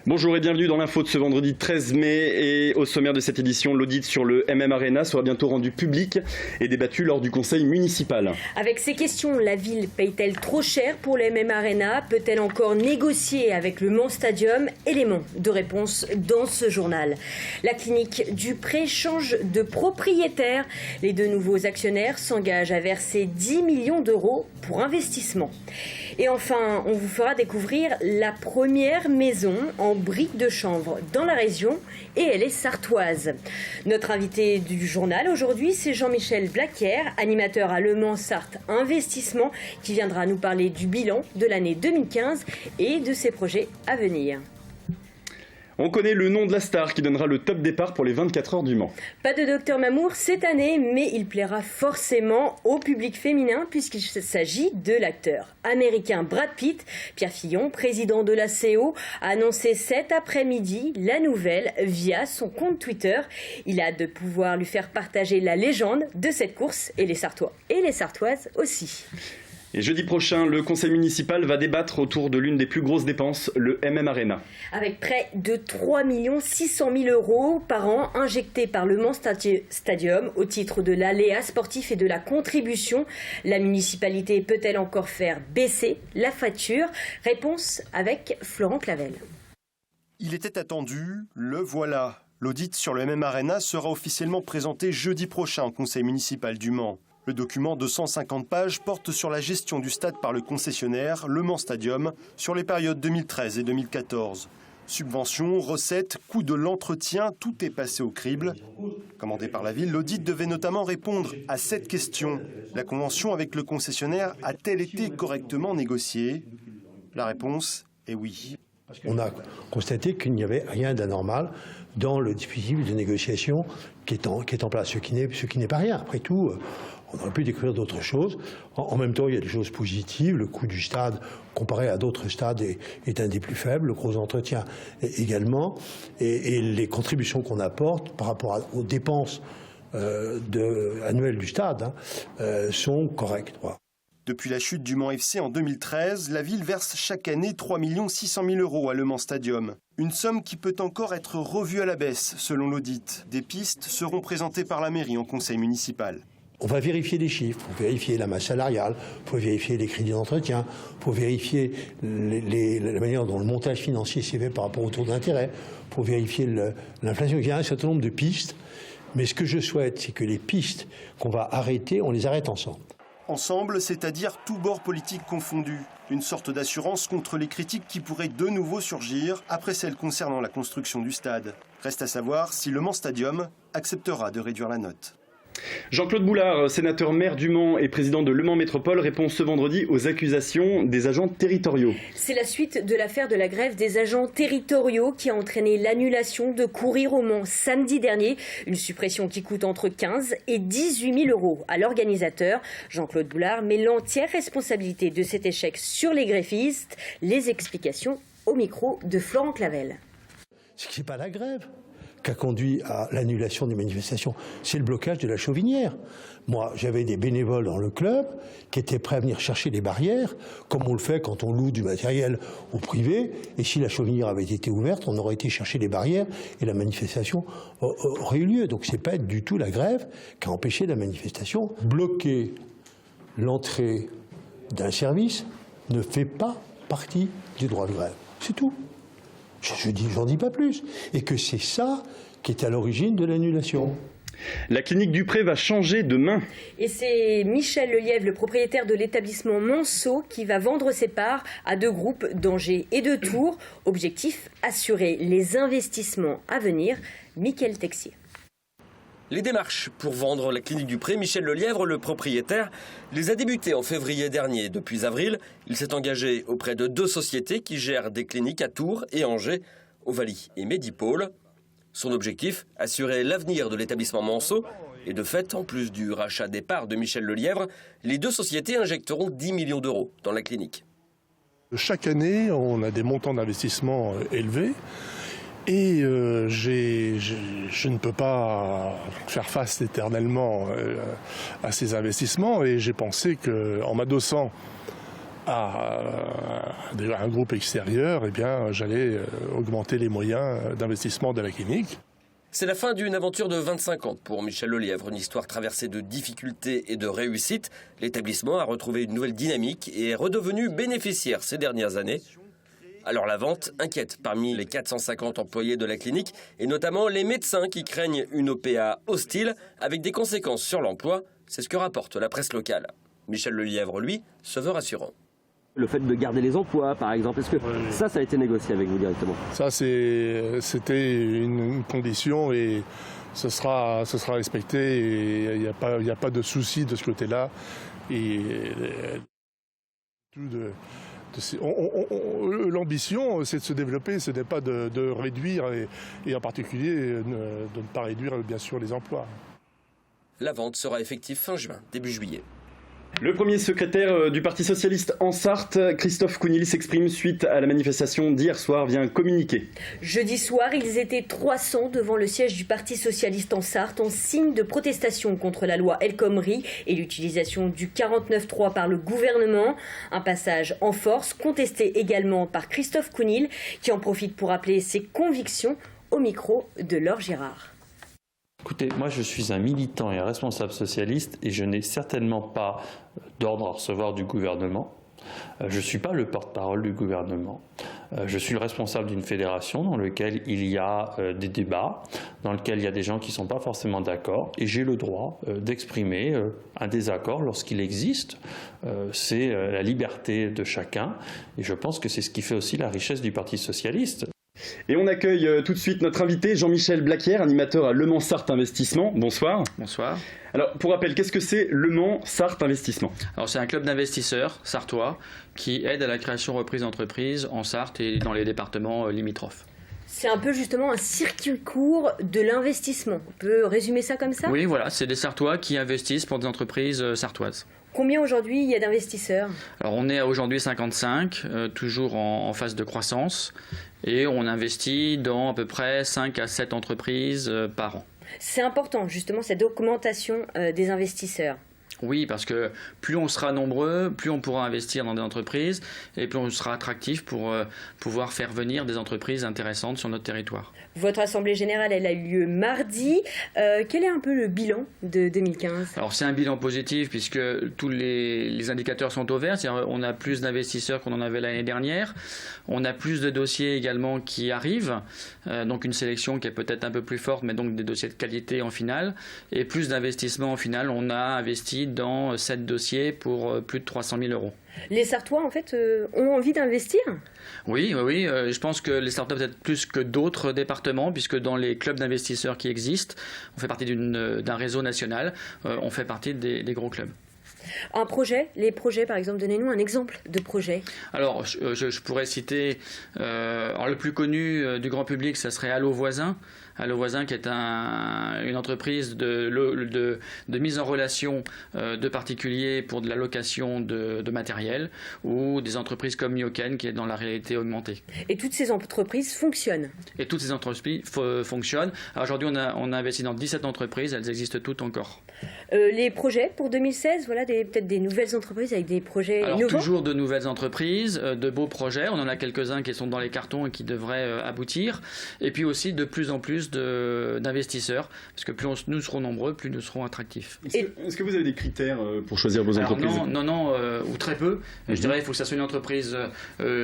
Bonjour et bienvenue dans l'info de ce vendredi 13 mai. Et au sommaire de cette édition, l'audit sur le MM Arena sera bientôt rendu public et débattu lors du conseil municipal. Avec ces questions, la ville paye-t-elle trop cher pour le MM Arena? Peut-elle encore négocier avec le Mans Stadium? Élément de réponse dans ce journal. La clinique du Pré change de propriétaire. Les deux nouveaux actionnaires s'engagent à verser 10 millions d'euros pour investissement. Et enfin, on vous fera découvrir la première maison en briques de chanvre dans la région et elle est sartoise. Notre invité du journal aujourd'hui, c'est Jean-Michel Blaquière, animateur à Le Mans Sarthe Investissement, qui viendra nous parler du bilan de l'année 2015 et de ses projets à venir. On connaît le nom de la star qui donnera le top départ pour les 24 heures du Mans. Pas de Docteur Mamour cette année, mais il plaira forcément au public féminin puisqu'il s'agit de l'acteur américain Brad Pitt. Pierre Fillon, président de la CO, a annoncé cet après-midi la nouvelle via son compte Twitter. Il a hâte de pouvoir lui faire partager la légende de cette course et les Sartois et les Sartoises aussi. Et jeudi prochain, le conseil municipal va débattre autour de l'une des plus grosses dépenses, le MM Arena. Avec près de 3 600 000 euros par an injectés par le Mans Stadium au titre de l'aléa sportif et de la contribution, la municipalité peut-elle encore faire baisser la facture? Réponse avec Florent Clavel. Il était attendu, le voilà. L'audit sur le MM Arena sera officiellement présenté jeudi prochain au conseil municipal du Mans. Le document de 150 pages porte sur la gestion du stade par le concessionnaire, le Mans Stadium, sur les périodes 2013 et 2014. Subventions, recettes, coûts de l'entretien, tout est passé au crible. Commandé par la ville, l'audit devait notamment répondre à cette question. La convention avec le concessionnaire a-t-elle été correctement négociée? La réponse est oui. On a constaté qu'il n'y avait rien d'anormal dans le dispositif de négociation qui est en place, ce qui n'est pas rien. Après tout, on aurait pu découvrir d'autres choses. En même temps, il y a des choses positives. Le coût du stade, comparé à d'autres stades, est un des plus faibles. Le gros entretien également. Et les contributions qu'on apporte par rapport aux dépenses annuelles du stade sont correctes. Voilà. Depuis la chute du Mans FC en 2013, la ville verse chaque année 3 600 000 euros à Le Mans Stadium. Une somme qui peut encore être revue à la baisse, selon l'audit. Des pistes seront présentées par la mairie en conseil municipal. On va vérifier les chiffres, il faut vérifier la masse salariale, il faut vérifier les crédits d'entretien, il faut vérifier la manière dont le montage financier s'est fait par rapport au taux d'intérêt, il faut vérifier l'inflation. Il y a un certain nombre de pistes, mais ce que je souhaite, c'est que les pistes qu'on va arrêter, on les arrête ensemble. Ensemble, c'est-à-dire tous bords politiques confondus. Une sorte d'assurance contre les critiques qui pourraient de nouveau surgir après celles concernant la construction du stade. Reste à savoir si le Mans Stadium acceptera de réduire la note. Jean-Claude Boulard, sénateur maire du Mans et président de Le Mans Métropole, répond ce vendredi aux accusations des agents territoriaux. C'est la suite de l'affaire de la grève des agents territoriaux qui a entraîné l'annulation de Courir au Mans samedi dernier. Une suppression qui coûte entre 15 et 18 000 euros à l'organisateur. Jean-Claude Boulard met l'entière responsabilité de cet échec sur les grévistes. Les explications au micro de Florent Clavel. Ce n'est pas la grève qui a conduit à l'annulation des manifestations, c'est le blocage de la Chauvinière. Moi, j'avais des bénévoles dans le club qui étaient prêts à venir chercher les barrières, comme on le fait quand on loue du matériel au privé. Et si la Chauvinière avait été ouverte, on aurait été chercher les barrières et la manifestation aurait eu lieu. Donc ce n'est pas du tout la grève qui a empêché la manifestation. Bloquer l'entrée d'un service ne fait pas partie du droit de grève. C'est tout. J'en dis pas plus. Et que c'est ça qui est à l'origine de l'annulation. La clinique du Pré va changer de main. Et c'est Michel Lelièvre, le propriétaire de l'établissement Monceau, qui va vendre ses parts à deux groupes d'Angers et de Tours. Objectif, assurer les investissements à venir. Mickaël Texier. Les démarches pour vendre la clinique du Pré, Michel Lelièvre, le propriétaire, les a débutées en février dernier. Depuis avril, il s'est engagé auprès de deux sociétés qui gèrent des cliniques à Tours et Angers, Ovalie et Medipôle. Son objectif, assurer l'avenir de l'établissement Monceau. Et de fait, en plus du rachat des parts de Michel Lelièvre, les deux sociétés injecteront 10 millions d'euros dans la clinique. Chaque année, on a des montants d'investissement élevés. Et je ne peux pas faire face éternellement à ces investissements. Et j'ai pensé qu'en m'adossant un groupe extérieur, eh bien, j'allais augmenter les moyens d'investissement de la clinique. C'est la fin d'une aventure de 25 ans pour Michel Lelièvre, une histoire traversée de difficultés et de réussites. L'établissement a retrouvé une nouvelle dynamique et est redevenu bénéficiaire ces dernières années. Alors la vente inquiète parmi les 450 employés de la clinique et notamment les médecins qui craignent une OPA hostile avec des conséquences sur l'emploi. C'est ce que rapporte la presse locale. Michel Lelièvre, lui, se veut rassurant. Le fait de garder les emplois, par exemple, est-ce que ça a été négocié avec vous directement? Ça, c'était une condition et ce sera respecté. Et il n'y a pas de souci de ce côté-là. L'ambition, c'est de se développer, ce n'est pas de réduire, et en particulier de ne pas réduire, bien sûr, les emplois. La vente sera effective fin juin, début juillet. Le premier secrétaire du Parti socialiste en Sarthe, Christophe Counil, s'exprime suite à la manifestation d'hier soir via un communiqué. Jeudi soir, ils étaient 300 devant le siège du Parti socialiste en Sarthe en signe de protestation contre la loi El Khomri et l'utilisation du 49.3 par le gouvernement. Un passage en force contesté également par Christophe Counil qui en profite pour rappeler ses convictions au micro de Laure Girard. Écoutez, moi je suis un militant et un responsable socialiste et je n'ai certainement pas d'ordre à recevoir du gouvernement. Je ne suis pas le porte-parole du gouvernement. Je suis le responsable d'une fédération dans laquelle il y a des débats, dans lequel il y a des gens qui ne sont pas forcément d'accord et j'ai le droit d'exprimer un désaccord lorsqu'il existe. C'est la liberté de chacun et je pense que c'est ce qui fait aussi la richesse du Parti socialiste. Et on accueille tout de suite notre invité Jean-Michel Blaquière, animateur à Le Mans Sarthe Investissement. Bonsoir. Bonsoir. Alors, pour rappel, qu'est-ce que c'est Le Mans Sarthe Investissement ? Alors, c'est un club d'investisseurs sartois qui aide à la création reprise d'entreprises en Sarthe et dans les départements limitrophes. C'est un peu justement un circuit court de l'investissement. On peut résumer ça comme ça ? Oui, voilà, c'est des Sartois qui investissent pour des entreprises sartoises. Combien aujourd'hui il y a d'investisseurs ? Alors, on est à aujourd'hui 55, toujours en phase de croissance. Et on investit dans à peu près 5 à 7 entreprises par an. C'est important, justement, cette augmentation des investisseurs. Oui, parce que plus on sera nombreux, plus on pourra investir dans des entreprises et plus on sera attractif pour pouvoir faire venir des entreprises intéressantes sur notre territoire. Votre assemblée générale, elle a eu lieu mardi. Quel est un peu le bilan de 2015 ? Alors c'est un bilan positif puisque tous les indicateurs sont au vert. C'est-à-dire on a plus d'investisseurs qu'on en avait l'année dernière. On a plus de dossiers également qui arrivent. Donc une sélection qui est peut-être un peu plus forte, mais donc des dossiers de qualité en finale. Et plus d'investissements en finale. On a investi dans 7 dossiers pour plus de 300 000 €. Les Sartois, en fait, ont envie d'investir ? Oui. Je pense que les startups, peut-être plus que d'autres départements, puisque dans les clubs d'investisseurs qui existent, on fait partie d'un réseau national, on fait partie des gros clubs. Un projet, les projets par exemple, donnez-nous un exemple de projet. Alors je pourrais citer, le plus connu du grand public, ça serait Allo Voisin. Allo Voisin qui est une entreprise de mise en relation de particuliers pour de la location de matériel, ou des entreprises comme Yoken qui est dans la réalité augmentée. Et toutes ces entreprises fonctionnent ? Et toutes ces entreprises fonctionnent. Alors aujourd'hui on a investi dans 17 entreprises, elles existent toutes encore. Les projets pour 2016, voilà peut-être des nouvelles entreprises avec des projets innovants ? Alors toujours de nouvelles entreprises, de beaux projets, on en a quelques-uns qui sont dans les cartons et qui devraient aboutir, et puis aussi de plus en plus d'investisseurs, parce que plus nous serons nombreux, plus nous serons attractifs. Est-ce que vous avez des critères pour choisir vos entreprises ? Non, ou très peu. Je dirais qu'il faut que ça soit une entreprise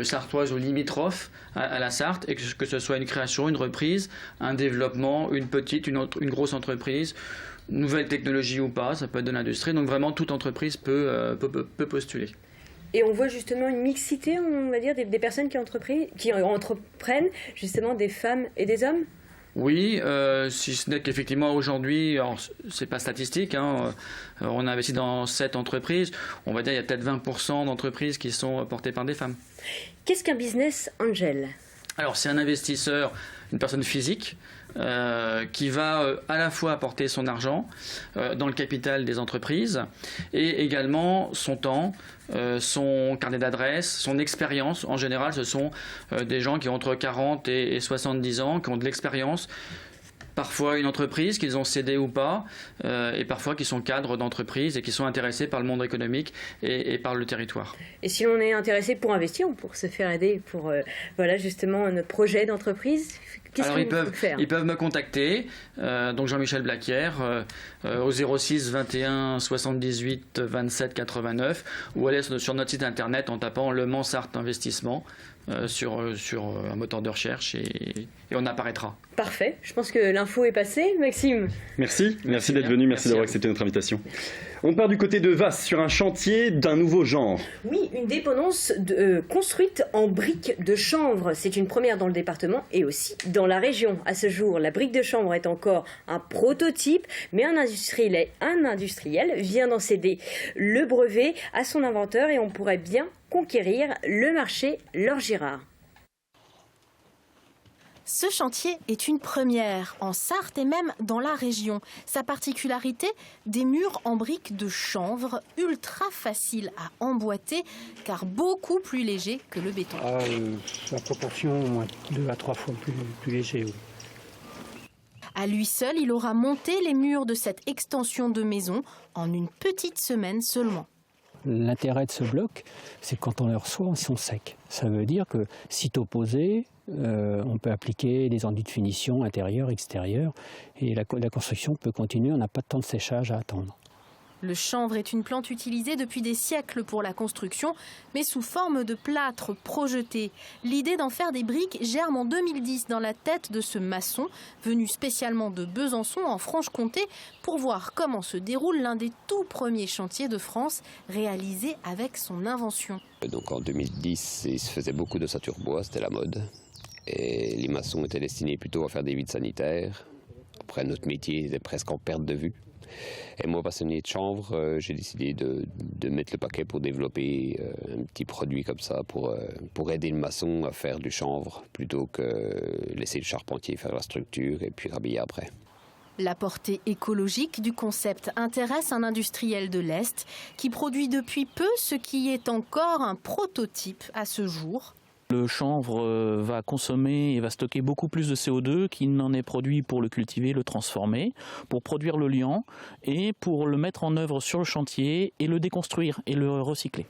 sartoise ou limitrophe à la Sarthe, et que ce soit une création, une reprise, un développement, une petite, une grosse entreprise, nouvelle technologie ou pas, ça peut être de l'industrie. Donc vraiment, toute entreprise peut postuler. Et on voit justement une mixité, on va dire, des personnes qui entreprennent, justement des femmes et des hommes ? Oui, si ce n'est qu'effectivement aujourd'hui, alors c'est pas statistique, on a investi dans 7 entreprises, on va dire il y a peut-être 20% d'entreprises qui sont portées par des femmes. Qu'est-ce qu'un business angel ? Alors c'est un investisseur, une personne physique, qui va à la fois apporter son argent dans le capital des entreprises et également son temps, son carnet d'adresse, son expérience. En général, ce sont des gens qui ont entre 40 et 70 ans, qui ont de l'expérience, parfois une entreprise qu'ils ont cédée ou pas, et parfois qui sont cadres d'entreprise et qui sont intéressés par le monde économique et par le territoire. Et si l'on est intéressé pour investir ou pour se faire aider pour justement notre projet d'entreprise, qu'est-ce qu'on peut faire ? Ils peuvent me contacter, donc Jean-Michel Blaquière, au 06 21 78 27 89, ou aller sur notre site internet en tapant Le Mansart Investissement sur un moteur de recherche et on apparaîtra. Parfait, je pense que l'info est passée. Maxime. Merci d'être venu, merci d'avoir accepté notre invitation. On part du côté de Vasse sur un chantier d'un nouveau genre. Oui, une dépendance construite en briques de chanvre. C'est une première dans le département et aussi dans la région. À ce jour, la brique de chanvre est encore un prototype, mais un industriel vient d'en céder le brevet à son inventeur et on pourrait bien conquérir le marché Laure Girard. Ce chantier est une première en Sarthe et même dans la région. Sa particularité, des murs en briques de chanvre ultra faciles à emboîter car beaucoup plus légers que le béton. La proportion, 2 à 3 fois plus léger. Oui. À lui seul, il aura monté les murs de cette extension de maison en une petite semaine seulement. L'intérêt de ce bloc, c'est que quand on les reçoit, ils sont secs. Ça veut dire que, sitôt posé, on peut appliquer des enduits de finition intérieur, extérieur, et la construction peut continuer, on n'a pas de temps de séchage à attendre. Le chanvre est une plante utilisée depuis des siècles pour la construction, mais sous forme de plâtre projeté. L'idée d'en faire des briques germe en 2010 dans la tête de ce maçon, venu spécialement de Besançon en Franche-Comté, pour voir comment se déroule l'un des tout premiers chantiers de France réalisé avec son invention. Donc en 2010, il se faisait beaucoup d'ossature bois, c'était la mode. Et les maçons étaient destinés plutôt à faire des vides sanitaires. Après, notre métier était presque en perte de vue. Et moi, passionné de chanvre, j'ai décidé de mettre le paquet pour développer un petit produit comme ça pour aider le maçon à faire du chanvre plutôt que laisser le charpentier faire la structure et puis rhabiller après. La portée écologique du concept intéresse un industriel de l'Est qui produit depuis peu ce qui est encore un prototype à ce jour. Le chanvre va consommer et va stocker beaucoup plus de CO2 qu'il n'en est produit pour le cultiver, le transformer, pour produire le liant et pour le mettre en œuvre sur le chantier et le déconstruire et le recycler.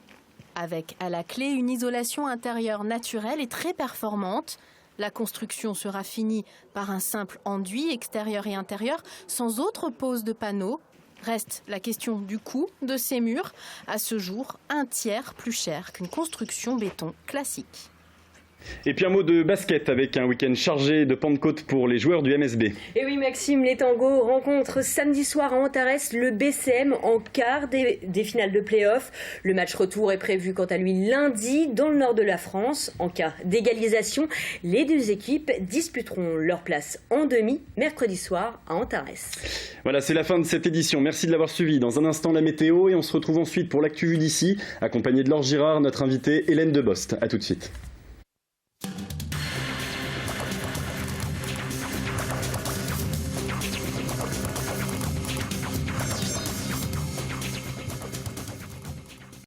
Avec à la clé une isolation intérieure naturelle et très performante. La construction sera finie par un simple enduit extérieur et intérieur sans autre pose de panneaux. Reste la question du coût de ces murs, à ce jour 1/3 plus cher qu'une construction béton classique. Et puis un mot de basket avec un week-end chargé de Pentecôte pour les joueurs du MSB. Et oui Maxime, les Tangos rencontrent samedi soir à Antares le BCM en quart des finales de play-off. Le match retour est prévu quant à lui lundi dans le nord de la France. En cas d'égalisation, les deux équipes disputeront leur place en demi mercredi soir à Antares. Voilà, c'est la fin de cette édition. Merci de l'avoir suivi. Dans un instant, la météo et on se retrouve ensuite pour l'actu vue d'ici, accompagné de Laure Girard, notre invitée Hélène Debost. A tout de suite.